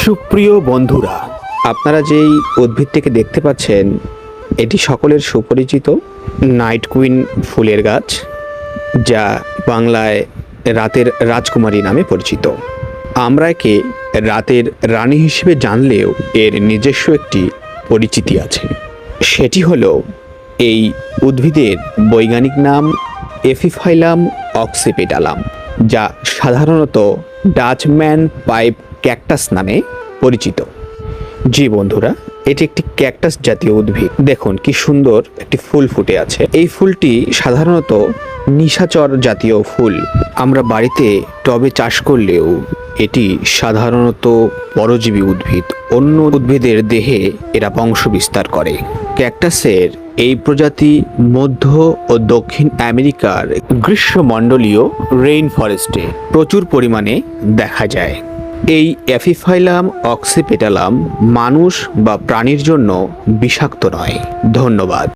সুপ্রিয় বন্ধুরা, আপনারা যেই উদ্ভিদটিকে দেখতে পাচ্ছেন এটি সকলের সুপরিচিত নাইট কুইন ফুলের গাছ, যা বাংলায় রাতের রাজকুমারী নামে পরিচিত। আমরা একে রাতের রানী হিসেবে জানলেও এর নিজস্ব একটি পরিচিতি আছে। সেটি হলো এই উদ্ভিদের বৈজ্ঞানিক নাম এফিফাইলাম অক্সিপেটালাম, যা সাধারণত ডাচম্যান পাইপ ক্যাকটাস নামে পরিচিত। জি বন্ধুরা, এটি একটি ক্যাকটাস জাতীয় উদ্ভিদ। দেখুন কি সুন্দর একটি ফুল ফুটে আছে। এই ফুলটি সাধারণত নিশাচর জাতীয় ফুল। আমরা বাড়িতে টবে চাষ করলেও এটি সাধারণত পরজীবী উদ্ভিদ। অন্য উদ্ভিদের দেহে এরা বংশ বিস্তার করে। ক্যাকটাসের এই প্রজাতি মধ্য ও দক্ষিণ আমেরিকার গ্রীষ্মমণ্ডলীয় রেইন ফরেস্টে প্রচুর পরিমাণে দেখা যায়। এই এফিফাইলাম অক্সিপেটালাম মানুষ বা প্রাণীর জন্য বিষাক্ত নয়। ধন্যবাদ।